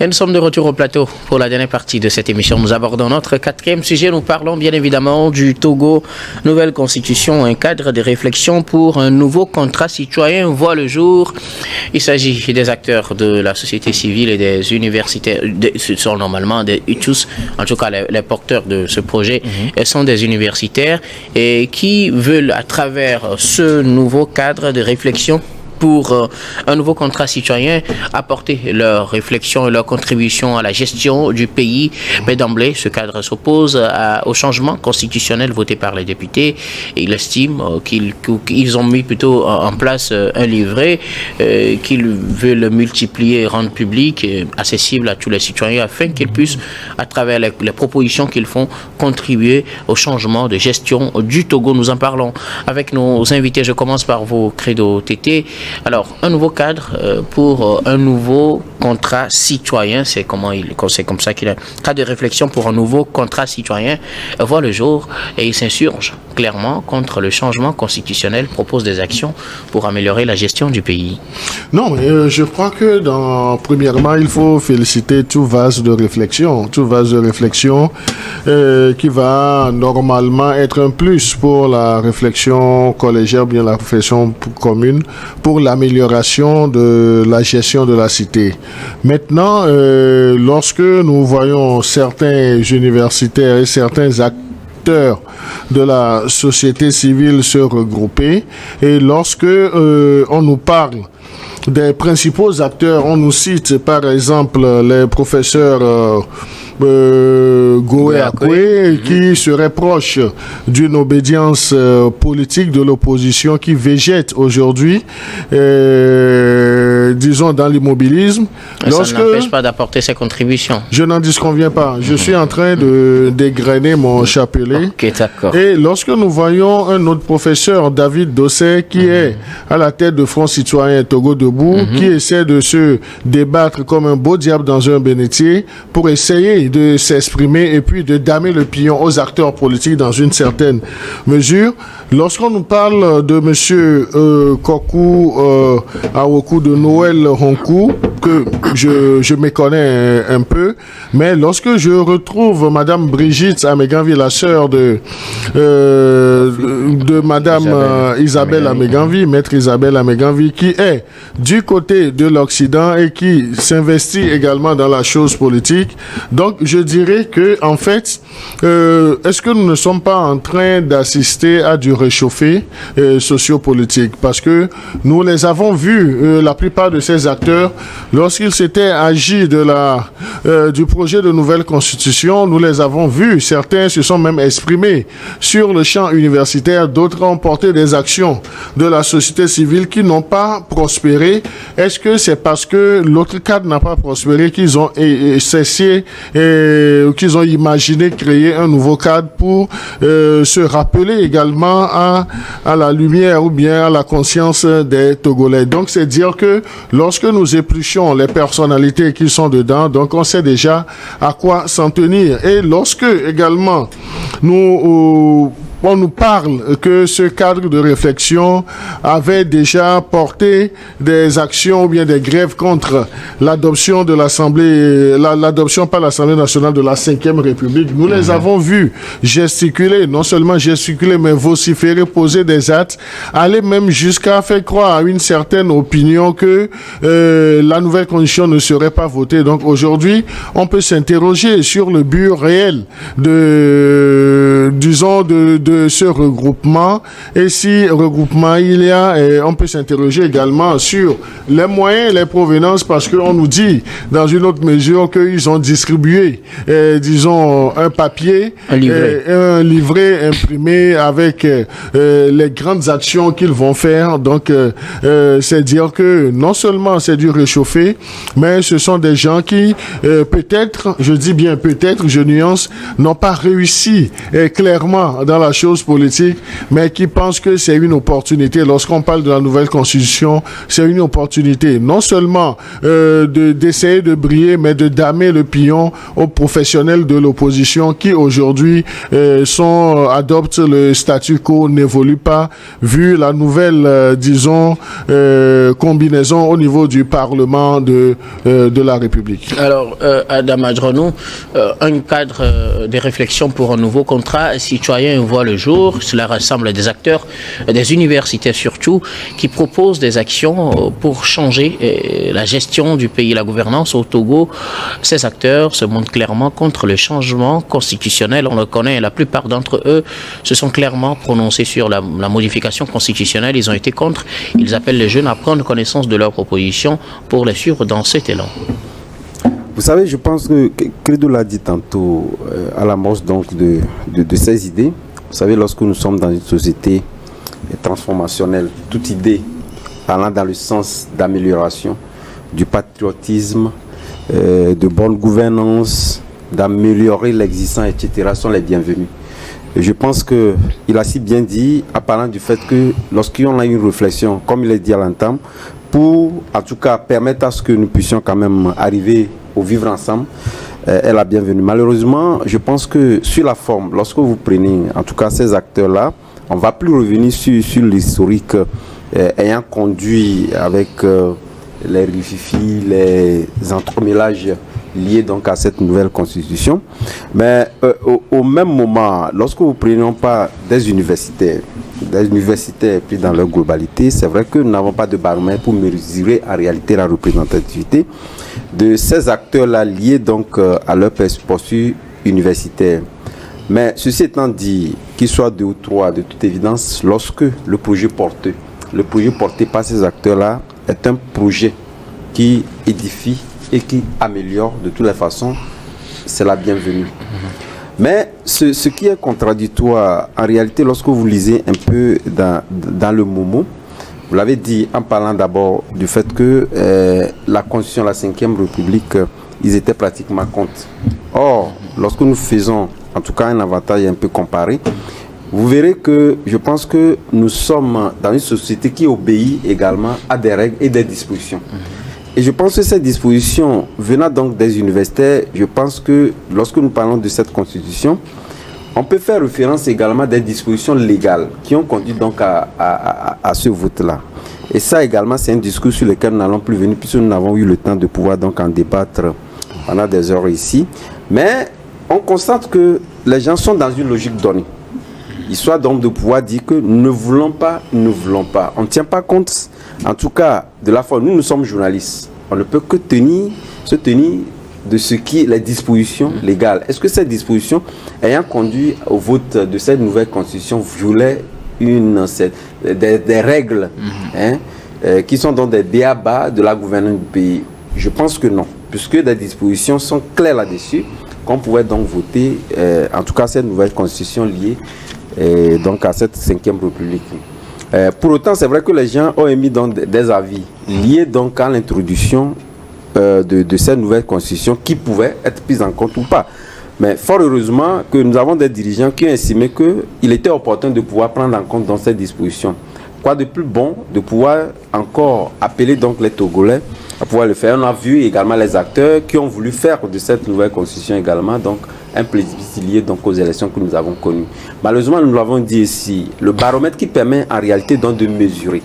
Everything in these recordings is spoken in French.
Et nous sommes de retour au plateau pour la dernière partie de cette émission. Nous abordons notre quatrième sujet. Nous parlons bien évidemment du Togo. Nouvelle constitution, un cadre de réflexion pour un nouveau contrat citoyen voit le jour. Il s'agit des acteurs de la société civile et des universitaires. Ce sont normalement tous, en tout cas les porteurs de ce projet, sont des universitaires et qui veulent à travers ce nouveau cadre de réflexion pour un nouveau contrat citoyen, apporter leur réflexion et leur contribution à la gestion du pays. Mais d'emblée, ce cadre s'oppose au changement constitutionnel voté par les députés. Et il estime qu'ils ont mis plutôt en place un livret qu'ils veulent multiplier et rendre public, accessible à tous les citoyens, afin qu'ils puissent, à travers les propositions qu'ils font, contribuer au changement de gestion du Togo. Nous en parlons avec nos invités. Je commence par vous, Credo Tété. Alors, un nouveau cadre pour un nouveau contrat citoyen, c'est comme ça qu'il a un cadre de réflexion pour un nouveau contrat citoyen voit le jour et il s'insurge clairement contre le changement constitutionnel, propose des actions pour améliorer la gestion du pays. Non, mais je crois que premièrement, il faut féliciter tout vase de réflexion qui va normalement être un plus pour la réflexion collégiale, bien la réflexion commune, pour l'amélioration de la gestion de la cité. Maintenant, lorsque nous voyons certains universitaires et certains acteurs de la société civile se regrouper, et lorsque on nous parle des principaux acteurs, on nous cite par exemple les professeurs Goé Akwe, qui serait proche d'une obédience politique de l'opposition qui végète aujourd'hui, disons, dans l'immobilisme. Ça n'empêche pas d'apporter ses contributions. Je n'en disconviens pas. Je suis en train de dégrainer mon chapelet. Ok, d'accord. Et lorsque nous voyons un autre professeur, David Dossé, qui est à la tête de Front Citoyen Togo Debout, qui essaie de se débattre comme un beau diable dans un bénitier pour essayer de s'exprimer et puis de damer le pion aux acteurs politiques dans une certaine mesure. Lorsqu'on nous parle de monsieur Kokou Awoku de Noël Honkou, que je méconnais un peu, mais lorsque je retrouve madame Brigitte Améganvi, la sœur de madame Isabelle Améganvi, maître Isabelle Améganvi, qui est du côté de l'Occident et qui s'investit également dans la chose politique. Donc je dirais que en fait, est-ce que nous ne sommes pas en train d'assister à du réchauffé sociopolitique, parce que nous les avons vus, la plupart de ces acteurs, lorsqu'il s'était agi du projet de nouvelle constitution, nous les avons vus. Certains se sont même exprimés sur le champ universitaire, d'autres ont porté des actions de la société civile qui n'ont pas prospéré. Est-ce que c'est parce que l'autre cadre n'a pas prospéré qu'ils ont cessé qu'ils ont imaginé créer un nouveau cadre pour se rappeler également à la lumière ou bien à la conscience des Togolais? Donc c'est dire que lorsque nous épluchons les personnalités qui sont dedans, donc on sait déjà à quoi s'en tenir. Et lorsque également on nous parle que ce cadre de réflexion avait déjà porté des actions ou bien des grèves contre l'adoption de l'adoption par l'Assemblée nationale de la 5e République. Nous les avons vus gesticuler, non seulement gesticuler, mais vociférer, poser des actes, aller même jusqu'à faire croire à une certaine opinion que la nouvelle constitution ne serait pas votée. Donc aujourd'hui, on peut s'interroger sur le but réel de ce regroupement, et si regroupement il y a, on peut s'interroger également sur les moyens, les provenances, parce qu'on nous dit dans une autre mesure qu'ils ont distribué, disons, un papier, un livret imprimé avec les grandes actions qu'ils vont faire. Donc c'est dire que non seulement c'est du réchauffé, mais ce sont des gens qui peut-être, je dis bien peut-être, je nuance, n'ont pas réussi clairement dans la chose politique, mais qui pensent que c'est une opportunité. Lorsqu'on parle de la nouvelle constitution, c'est une opportunité non seulement d'essayer de briller, mais de damer le pion aux professionnels de l'opposition qui aujourd'hui adoptent le statu quo, n'évoluent pas, vu la nouvelle, combinaison au niveau du Parlement de la République. Alors, Adam Adronou, un cadre de réflexion pour un nouveau contrat citoyen voit le jour. Cela rassemble des acteurs, des universités surtout, qui proposent des actions pour changer la gestion du pays, la gouvernance au Togo. Ces acteurs se montrent clairement contre le changement constitutionnel. On le connaît, la plupart d'entre eux se sont clairement prononcés sur la modification constitutionnelle. Ils ont été contre. Ils appellent les jeunes à prendre connaissance de leurs propositions pour les suivre dans cet élan. Vous savez, je pense que Credo l'a dit tantôt à l'amorce donc de ces idées. Vous savez, lorsque nous sommes dans une société transformationnelle, toute idée allant dans le sens d'amélioration, du patriotisme, de bonne gouvernance, d'améliorer l'existant, etc., sont les bienvenus. Et je pense qu'il a si bien dit, en parlant du fait que lorsqu'on a une réflexion, comme il est dit à l'entame, pour en tout cas permettre à ce que nous puissions quand même arriver au vivre ensemble, est la bienvenue. Malheureusement, je pense que sur la forme, lorsque vous prenez en tout cas ces acteurs-là, on ne va plus revenir sur l'historique ayant conduit avec les rififi, les entremêlages liés donc à cette nouvelle constitution. Mais au même moment, lorsque vous prenez non pas des universitaires puis dans leur globalité, c'est vrai que nous n'avons pas de baromètre pour mesurer en réalité la représentativité de ces acteurs-là liés donc à leur posture universitaire. Mais ceci étant dit, qu'il soit 2 ou 3, de toute évidence, lorsque le projet porté par ces acteurs-là est un projet qui édifie et qui améliore de toutes les façons, c'est la bienvenue. Mais ce qui est contradictoire, en réalité, lorsque vous lisez un peu dans le Momo, vous l'avez dit en parlant d'abord du fait que la Constitution, la 5e République, ils étaient pratiquement contre. Or, lorsque nous faisons en tout cas un avantage un peu comparé, vous verrez que je pense que nous sommes dans une société qui obéit également à des règles et des dispositions. Et je pense que ces dispositions, venant donc des universitaires, je pense que lorsque nous parlons de cette constitution, on peut faire référence également à des dispositions légales qui ont conduit donc à ce vote-là. Et ça également, c'est un discours sur lequel nous n'allons plus venir puisque nous n'avons eu le temps de pouvoir donc en débattre pendant des heures ici. Mais on constate que les gens sont dans une logique donnée. Histoire donc de pouvoir dire que nous ne voulons pas. On ne tient pas compte, en tout cas, de la forme. Nous sommes journalistes. On ne peut que se tenir de ce qui est les dispositions légales. Est-ce que ces dispositions, ayant conduit au vote de cette nouvelle constitution, violaient des règles qui sont donc des b.a.-ba de la gouvernance du pays? Je pense que non, puisque des dispositions sont claires là-dessus, qu'on pouvait donc voter, en tout cas, cette nouvelle constitution liée donc à cette 5e République. Pour autant, c'est vrai que les gens ont émis donc des avis liés donc à l'introduction de cette nouvelle constitution qui pouvait être prise en compte ou pas. Mais fort heureusement que nous avons des dirigeants qui ont estimé qu'il était opportun de pouvoir prendre en compte dans cette disposition. Quoi de plus bon de pouvoir encore appeler donc les Togolais à pouvoir le faire. On a vu également les acteurs qui ont voulu faire de cette nouvelle constitution également donc un plébiscite lié donc aux élections que nous avons connues. Malheureusement, nous l'avons dit ici, le baromètre qui permet en réalité donc de mesurer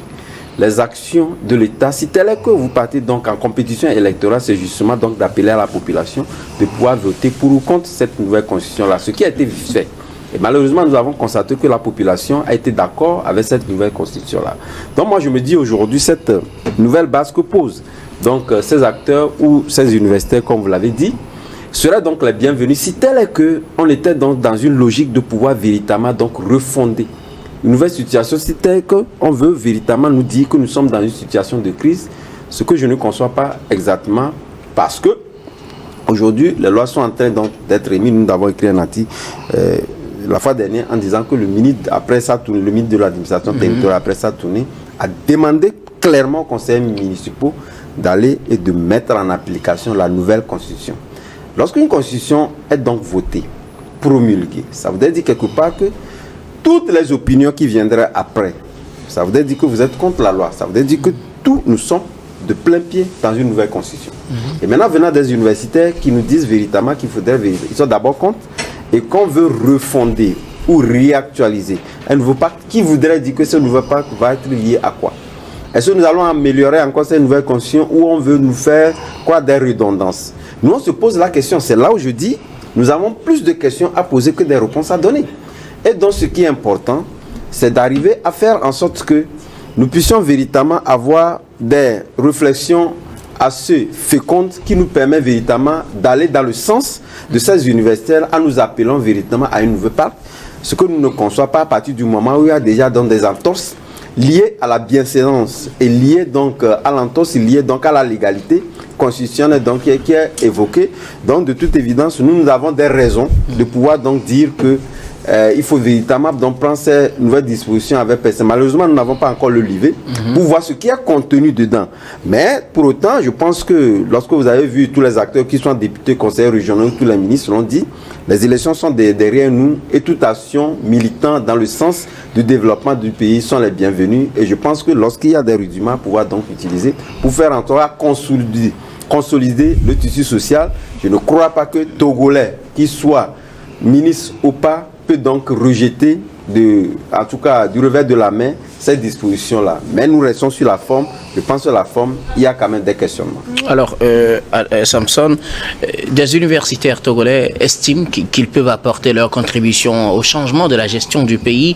les actions de l'État, si tel est que vous partez donc en compétition électorale, c'est justement donc d'appeler à la population de pouvoir voter pour ou contre cette nouvelle constitution-là, ce qui a été fait. Et malheureusement, nous avons constaté que la population a été d'accord avec cette nouvelle constitution-là. Donc moi, je me dis aujourd'hui, cette nouvelle base que posent donc ces acteurs ou ces universitaires, comme vous l'avez dit, seraient donc les bienvenus si tel est qu'on était donc dans une logique de pouvoir véritablement donc refonder une nouvelle situation, si tel est qu'on veut véritablement nous dire que nous sommes dans une situation de crise, ce que je ne conçois pas exactement parce que aujourd'hui, les lois sont en train d'être émises. Nous avons écrit un article la fois dernière en disant que le ministre, après sa tournée, le ministre de l'administration territoriale, après sa tournée, a demandé clairement aux conseillers municipaux d'aller et de mettre en application la nouvelle constitution. Lorsqu'une constitution est donc votée, promulguée, ça voudrait dire quelque part que toutes les opinions qui viendraient après, ça voudrait dire que vous êtes contre la loi. Ça voudrait dire que tous nous sommes de plein pied dans une nouvelle constitution. Et maintenant, venant des universitaires qui nous disent véritablement qu'il faudrait vérifier, ils sont d'abord contre, et qu'on veut refonder ou réactualiser un nouveau pacte qui voudrait dire que ce nouveau pacte va être lié à quoi? Est-ce que nous allons améliorer encore cette nouvelle constitution ou on veut nous faire quoi des redondances? Nous, on se pose la question. C'est là où je dis, nous avons plus de questions à poser que des réponses à donner. Et donc, ce qui est important, c'est d'arriver à faire en sorte que nous puissions véritablement avoir des réflexions assez fécondes qui nous permettent véritablement d'aller dans le sens de ces universitaires en nous appelant véritablement à une nouvelle pacte. Ce que nous ne concevons pas à partir du moment où il y a déjà dans des entorses liées à la bienséance et liées donc à l'entorse, liées donc à la légalité constitutionnelle donc, qui est évoquée. Donc de toute évidence, nous avons des raisons de pouvoir donc dire que il faut véritablement donc prendre ces nouvelles dispositions avec personne. Malheureusement, nous n'avons pas encore le livret pour voir ce qui est contenu dedans. Mais pour autant, je pense que lorsque vous avez vu tous les acteurs qui sont députés, conseillers régionaux, tous les ministres l'ont dit, les élections sont derrière nous et toute action militant dans le sens du développement du pays sont les bienvenues. Et je pense que lorsqu'il y a des rudiments à pouvoir donc utiliser pour faire en sorte à consolider le tissu social, je ne crois pas que Togolais, qui soit ministre ou pas, peut donc rejeter, en tout cas du revers de la main, cette disposition-là. Mais nous restons sur la forme. Je pense que sur la forme, il y a quand même des questionnements. Alors, Samson, des universitaires togolais estiment qu'ils peuvent apporter leur contribution au changement de la gestion du pays,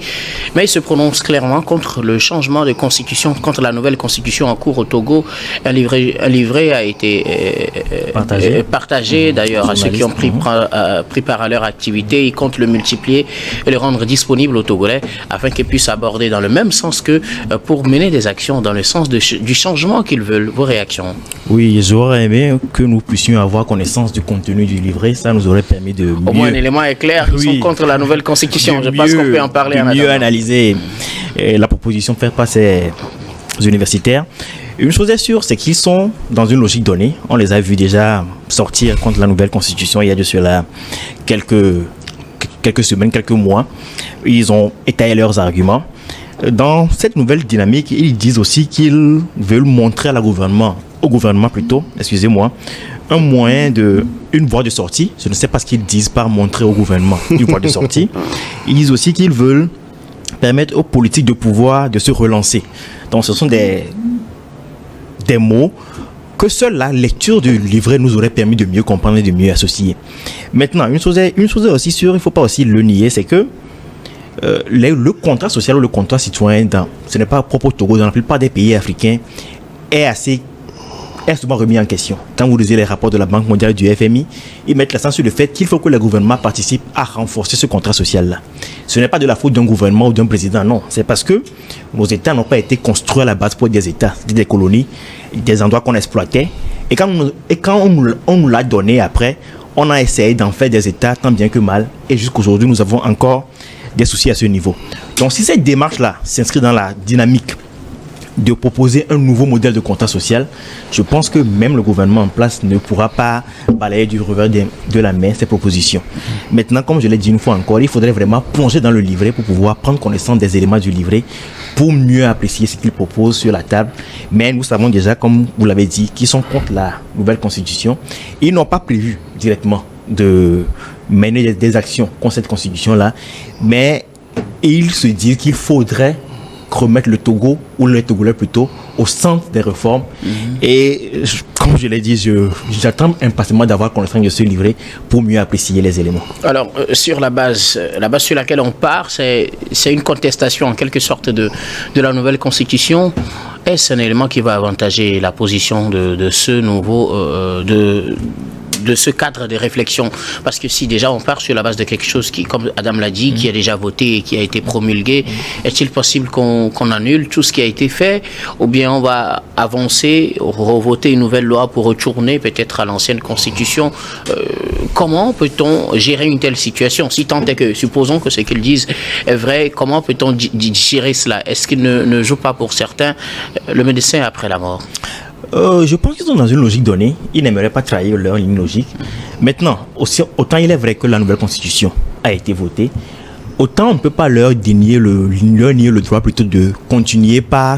mais ils se prononcent clairement contre le changement de constitution, contre la nouvelle constitution en cours au Togo. Un livret a été partagé d'ailleurs à ceux qui ont pris part à leur activité. Ils comptent le multiplier et le rendre disponible aux Togolais afin qu'ils puissent aborder dans le même sens que pour mener des actions dans le sens du changement qu'ils veulent. Vos réactions? Oui, j'aurais aimé que nous puissions avoir connaissance du contenu du livret. Ça nous aurait permis de au moins un élément est clair. Ils sont contre la nouvelle constitution. Je pense qu'on peut en parler. De mieux analyser la proposition faite par ces universitaires. Une chose est sûre, c'est qu'ils sont dans une logique donnée. On les a vus déjà sortir contre la nouvelle constitution il y a de cela quelques semaines, quelques mois. Ils ont étayé leurs arguments. Dans cette nouvelle dynamique, ils disent aussi qu'ils veulent montrer au gouvernement, un moyen une voie de sortie. Je ne sais pas ce qu'ils disent par montrer au gouvernement une voie de sortie. Ils disent aussi qu'ils veulent permettre aux politiques de pouvoir de se relancer. Donc ce sont des mots que seule la lecture du livret nous aurait permis de mieux comprendre et de mieux associer. Maintenant, une chose est aussi sûre, il ne faut pas aussi le nier, c'est que le contrat social ou le contrat citoyen, ce n'est pas propre au Togo, dans la plupart des pays africains, est souvent remis en question. Quand vous lisez les rapports de la Banque mondiale, du FMI, ils mettent l'accent sur le fait qu'il faut que les gouvernements participent à renforcer ce contrat social-là. Ce n'est pas de la faute d'un gouvernement ou d'un président, non. C'est parce que nos États n'ont pas été construits à la base pour des États, des colonies, des endroits qu'on exploitait. Et quand on nous l'a donné après, on a essayé d'en faire des États tant bien que mal. Et jusqu'aujourd'hui, nous avons encore des soucis à ce niveau. Donc si cette démarche-là s'inscrit dans la dynamique de proposer un nouveau modèle de contrat social, je pense que même le gouvernement en place ne pourra pas balayer du revers de la main ces propositions. Maintenant, comme je l'ai dit une fois encore, il faudrait vraiment plonger dans le livret pour pouvoir prendre connaissance des éléments du livret pour mieux apprécier ce qu'il propose sur la table. Mais nous savons déjà, comme vous l'avez dit, qu'ils sont contre la nouvelle constitution. Ils n'ont pas prévu directement de mener des actions contre cette constitution-là, mais ils se disent qu'il faudrait remettre le Togo, ou les Togolais plutôt, au centre des réformes. Et comme je l'ai dit, j'attends impatiemment d'avoir connaissance de ce livret pour mieux apprécier les éléments. Alors, sur la base sur laquelle on part, c'est une contestation en quelque sorte de la nouvelle constitution. Est-ce un élément qui va avantager la position de ce nouveau de ce cadre de réflexion? Parce que si déjà on part sur la base de quelque chose qui, comme Adam l'a dit, qui a déjà voté et qui a été promulgué, est-il possible qu'on annule tout ce qui a été fait, ou bien on va avancer, revoter une nouvelle loi pour retourner peut-être à l'ancienne constitution? Comment peut-on gérer une telle situation? Si tant est que, supposons que ce qu'ils disent est vrai, comment peut-on gérer cela? Est-ce qu'il ne joue pas pour certains le médecin après la mort? Je pense qu'ils sont dans une logique donnée. Ils n'aimeraient pas trahir leur ligne logique. Maintenant, autant il est vrai que la nouvelle constitution a été votée, autant on ne peut pas leur nier le droit plutôt de continuer par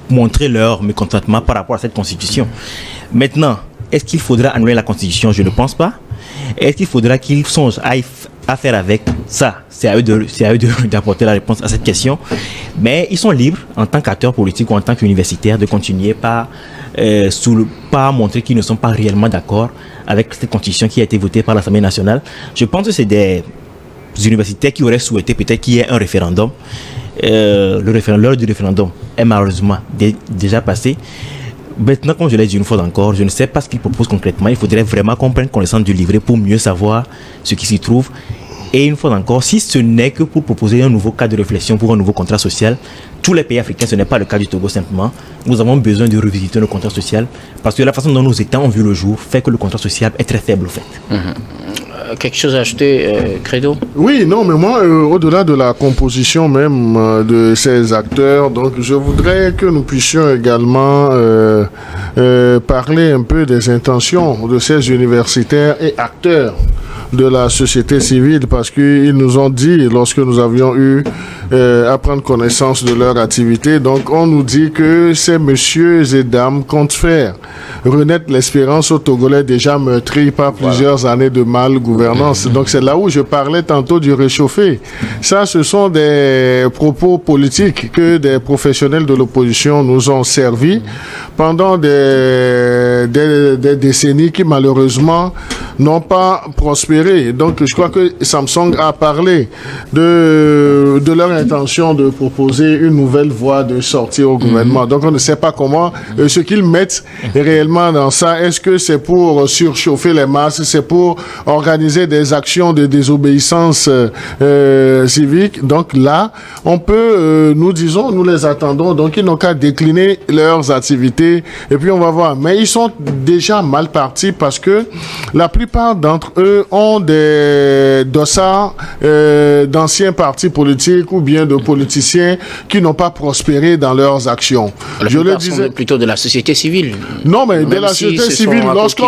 montrer leur mécontentement par rapport à cette constitution. Maintenant, est-ce qu'il faudra annuler la constitution? Je ne pense pas. Est-ce qu'il faudra qu'ils songent à faire avec ça? C'est à eux d'apporter la réponse à cette question. Mais ils sont libres, en tant qu'acteurs politiques ou en tant qu'universitaires, de continuer par montrer qu'ils ne sont pas réellement d'accord avec cette constitution qui a été votée par l'Assemblée nationale. Je pense que c'est des universitaires qui auraient souhaité peut-être qu'il y ait un référendum. L'heure du référendum est malheureusement déjà passé. Maintenant, comme je l'ai dit une fois encore, je ne sais pas ce qu'ils proposent concrètement. Il faudrait vraiment qu'on prenne connaissance du livret pour mieux savoir ce qui s'y trouve. Et une fois encore, si ce n'est que pour proposer un nouveau cadre de réflexion pour un nouveau contrat social, tous les pays africains, ce n'est pas le cas du Togo simplement, nous avons besoin de revisiter le contrat social parce que la façon dont nos États ont vu le jour fait que le contrat social est très faible au fait. Quelque chose à ajouter, Credo? Oui, non, mais moi, au-delà de la composition même de ces acteurs, donc je voudrais que nous puissions également parler un peu des intentions de ces universitaires et acteurs de la société civile, parce qu'ils nous ont dit, lorsque nous avions eu à prendre connaissance de leur activité, donc on nous dit que ces messieurs et dames comptent faire renaître l'espérance aux Togolais déjà meurtris par plusieurs années de mal gouvernance. Donc c'est là où je parlais tantôt du réchauffé. Ça, ce sont des propos politiques que des professionnels de l'opposition nous ont servi pendant des décennies qui malheureusement n'ont pas prospéré. Donc je crois que Samsung a parlé de leur intention de proposer une nouvelle voie de sortie au gouvernement. Donc on ne sait pas comment, ce qu'ils mettent réellement dans ça. Est-ce que c'est pour surchauffer les masses? C'est pour organiser des actions de désobéissance civique? Donc là, on peut, nous les attendons. Donc ils n'ont qu'à décliner leurs activités et puis on va voir. Mais ils sont déjà mal partis parce que la plupart d'entre eux ont des dossards d'anciens partis politiques ou bien de politiciens qui n'ont pas prospéré dans leurs actions. Je le disais plutôt de la société civile. Non, mais de la société civile, lorsque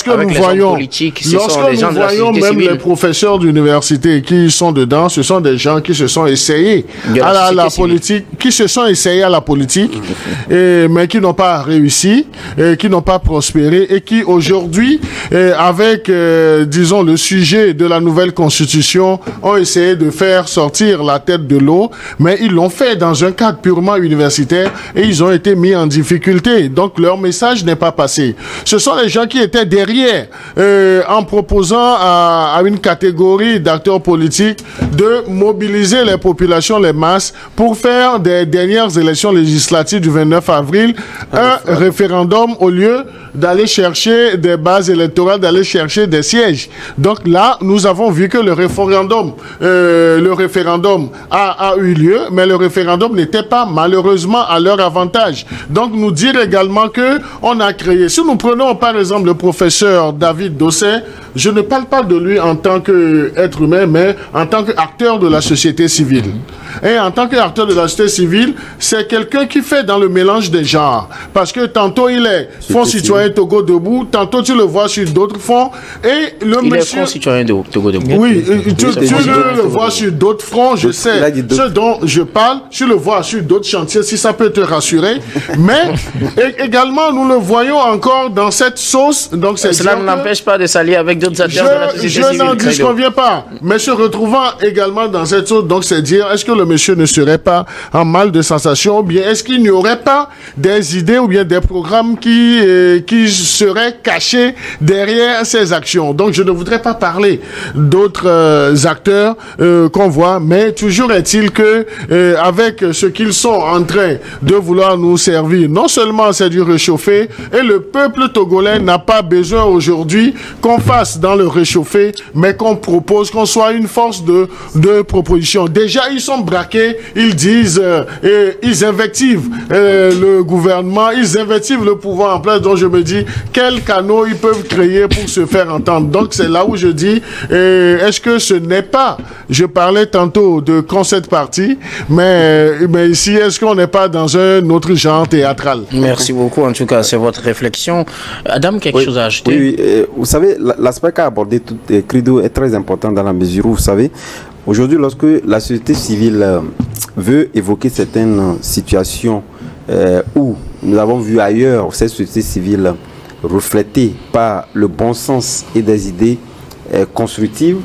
nous voyons même les professeurs d'université qui sont dedans, ce sont des gens qui se sont essayés à la politique, mais qui n'ont pas réussi, qui n'ont pas prospéré et qui aujourd'hui, avec, disons, le sujet de la nouvelle constitution, ont essayé de faire sortir la tête de l'eau, mais ils l'ont fait dans un cadre purement universitaire et ils ont été mis en difficulté. Donc leur message n'est pas passé. Ce sont les gens qui étaient derrière en proposant à une catégorie d'acteurs politiques de mobiliser les populations, les masses, pour faire des dernières élections législatives du 29 avril un référendum au lieu d'aller chercher des bases électorales, d'aller chercher des sièges. Donc là, nous avons vu que le référendum a eu lieu, mais le référendum n'était pas malheureusement à leur avantage. Donc nous dire également que on a créé, si nous prenons par exemple le professeur David Dossé, je ne parle pas de lui en tant qu'être humain, mais en tant qu'acteur de la société civile. Et en tant qu'acteur de la société civile, c'est quelqu'un qui fait dans le mélange des genres. Parce que tantôt il est Fonds citoyen Togo debout, tantôt tu le vois sur d'autres fonds. Et le il monsieur... est Fonds citoyen Togo debout. Oui, tu le vois sur d'autres fronts, je sais. Ce dont je parle, tu le vois sur d'autres chantiers, si ça peut te rassurer. Mais également, nous le voyons encore dans cette sauce. Donc cela ne l'empêche pas de s'allier avec d'autres acteurs de la société civile. Je n'en disconviens pas. Mais se retrouvant également dans cette sauce, donc c'est dire, est-ce que le monsieur ne serait pas en mal de sensation, ou bien est-ce qu'il n'y aurait pas des idées ou bien des programmes qui seraient cachés derrière ces actions? Donc je ne voudrais pas parler d'autres acteurs qu'on voit, mais toujours est-il que avec ce qu'ils sont en train de vouloir nous servir, non seulement c'est du réchauffé, et le peuple togolais n'a pas besoin aujourd'hui qu'on fasse dans le réchauffé, mais qu'on propose, qu'on soit une force de proposition. Déjà, ils sont braqués, ils disent, ils invectivent le gouvernement, ils invectivent le pouvoir en place, donc je me dis, quels canaux ils peuvent créer pour se faire entendre? Donc c'est là où je dis, est-ce que ce n'est pas, je parlais tantôt de concept party, mais ici, est-ce qu'on n'est pas dans un autre genre théâtral? Merci beaucoup, en tout cas, c'est votre réflexion. Adam, quelque chose à ajouter? Oui, vous savez, l'aspect qu'a abordé Credo est très important dans la mesure où, vous savez, Aujourd'hui, lorsque la société civile veut évoquer certaines situations où nous avons vu ailleurs cette société civile reflétée par le bon sens et des idées constructives,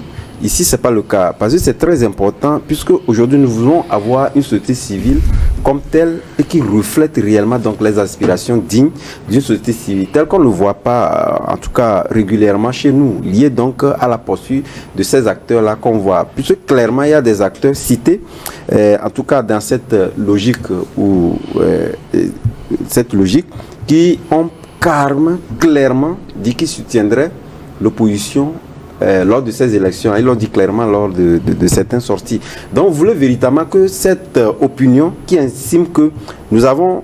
ici, ce n'est pas le cas. Parce que c'est très important, puisque aujourd'hui, nous voulons avoir une société civile comme telle et qui reflète réellement donc, les aspirations dignes d'une société civile, telle qu'on ne le voit pas, en tout cas régulièrement chez nous, lié donc à la poursuite de ces acteurs-là qu'on voit. Puisque clairement, il y a des acteurs cités, en tout cas dans cette logique, qui ont clairement dit qu'ils soutiendraient l'opposition lors de ces élections. Ils l'ont dit clairement lors de certaines sorties. Donc, vous voulez véritablement que cette opinion qui estime que nous avons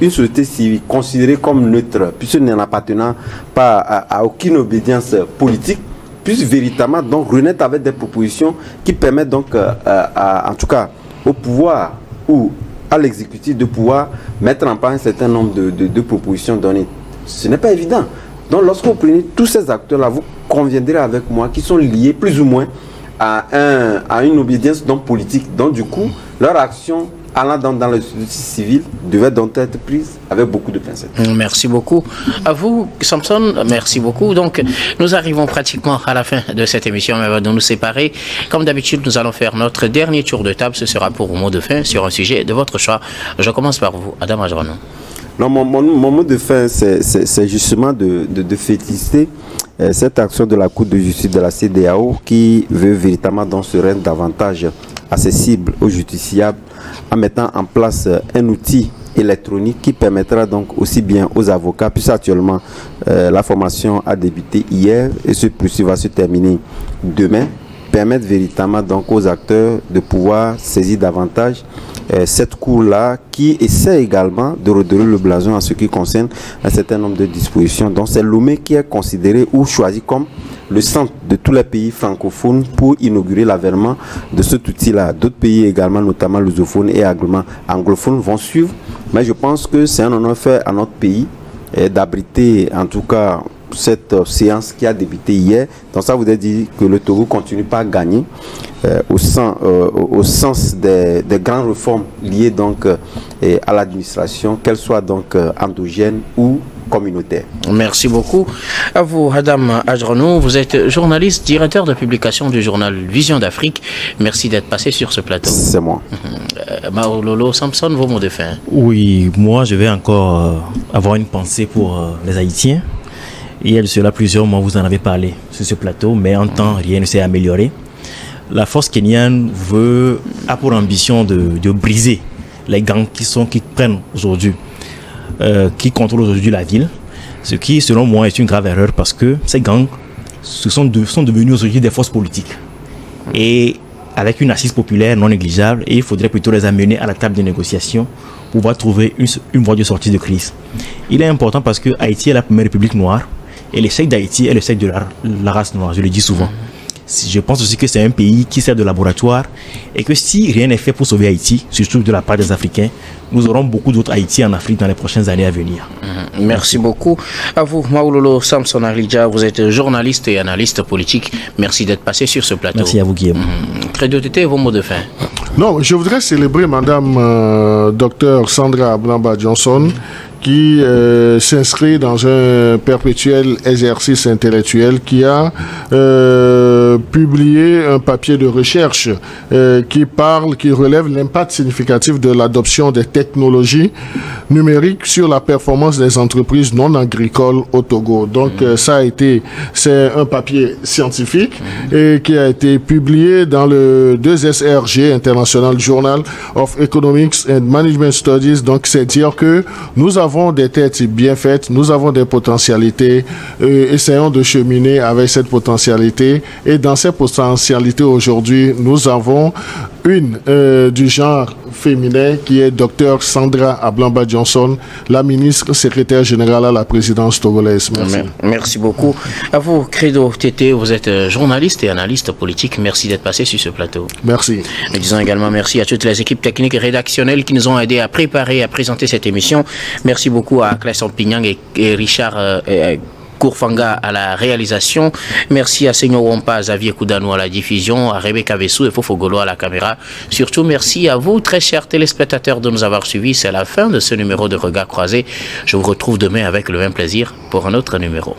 une société civile considérée comme neutre, puisque n'en appartenant pas à aucune obédience politique, puisse véritablement donc renaître avec des propositions qui permettent donc, en tout cas, au pouvoir ou à l'exécutif de pouvoir mettre en place un certain nombre de propositions données. Ce n'est pas évident. Donc, lorsque vous prenez tous ces acteurs-là, vous conviendrez avec moi qui sont liés plus ou moins à une obédience donc politique. Donc, du coup, leur action allant dans le civil devait donc être prise avec beaucoup de pincettes. Merci beaucoup. À vous, Samson, merci beaucoup. Donc, nous arrivons pratiquement à la fin de cette émission, mais de nous séparer. Comme d'habitude, nous allons faire notre dernier tour de table. Ce sera pour mot de fin sur un sujet de votre choix. Je commence par vous, Adam Adjranou. Non, mon mot de fin, c'est justement de féliciter cette action de la Cour de justice de la CEDEAO qui veut véritablement donc se rendre davantage accessible aux justiciables en mettant en place un outil électronique qui permettra donc aussi bien aux avocats, puisque actuellement la formation a débuté hier et ce processus va se terminer demain, permettre véritablement donc aux acteurs de pouvoir saisir davantage cette cour-là qui essaie également de redorer le blason en ce qui concerne un certain nombre de dispositions. Donc c'est Lomé qui est considéré ou choisi comme le centre de tous les pays francophones pour inaugurer l'avènement de cet outil-là. D'autres pays également, notamment lusophones et anglophones, vont suivre. Mais je pense que c'est un honneur fait à notre pays d'abriter en tout cas cette séance qui a débuté hier. Donc ça voudrait dire que le Togo continue pas à gagner au sens des grandes réformes liées donc à l'administration, qu'elles soient donc endogènes ou communautaires. Merci beaucoup. À vous, Adam Adjranou. Vous êtes journaliste, directeur de publication du journal Vision d'Afrique. Merci d'être passé sur ce plateau. C'est moi. Maololo Samson, vos mots de fin. Oui, moi je vais encore avoir une pensée pour les Haïtiens. Il y a de cela plusieurs mois, vous en avez parlé sur ce plateau, mais en temps, rien ne s'est amélioré. La force kenyane a pour ambition de briser les gangs qui prennent aujourd'hui, qui contrôlent aujourd'hui la ville. Ce qui, selon moi, est une grave erreur parce que ces gangs sont devenus aujourd'hui des forces politiques. Et avec une assise populaire non négligeable, et il faudrait plutôt les amener à la table de négociation pour pouvoir trouver une voie de sortie de crise. Il est important parce que Haïti est la première république noire. Et l'échec d'Haïti est l'échec de la race noire, je le dis souvent. Je pense aussi que c'est un pays qui sert de laboratoire et que si rien n'est fait pour sauver Haïti, surtout de la part des Africains, nous aurons beaucoup d'autres Haïti en Afrique dans les prochaines années à venir. Merci beaucoup. À vous, Maololo Samson Arlidja, vous êtes journaliste et analyste politique. Merci d'être passé sur ce plateau. Merci à vous, Guillaume. Credo Tété, vos mots de fin. Non, je voudrais célébrer Madame Dr Sandra Ablamba Johnson, qui s'inscrit dans un perpétuel exercice intellectuel, qui a publié un papier de recherche qui relève l'impact significatif de l'adoption des technologies numériques sur la performance des entreprises non agricoles au Togo. Donc c'est un papier scientifique et qui a été publié dans le 2SRG International Journal of Economics and Management Studies. Donc c'est dire que nous avons des têtes bien faites, nous avons des potentialités, essayons de cheminer avec cette potentialité. Et dans cette potentialité aujourd'hui, nous avons une du genre féminin qui est Dr Sandra Ablamba Johnson, la ministre secrétaire générale à la présidence togolaise. Merci. Merci beaucoup. À vous, Credo Tété, vous êtes journaliste et analyste politique. Merci d'être passé sur ce plateau. Merci. Nous disons également merci à toutes les équipes techniques et rédactionnelles qui nous ont aidés à préparer et à présenter cette émission. Merci beaucoup à Clesson Pignang et Richard Kourfanga à la réalisation. Merci à Seigneur Wampa, Xavier Koudano à la diffusion, à Rebecca Vessou et Fofogolo à la caméra. Surtout, merci à vous, très chers téléspectateurs, de nous avoir suivis. C'est la fin de ce numéro de Regard Croisé. Je vous retrouve demain avec le même plaisir pour un autre numéro.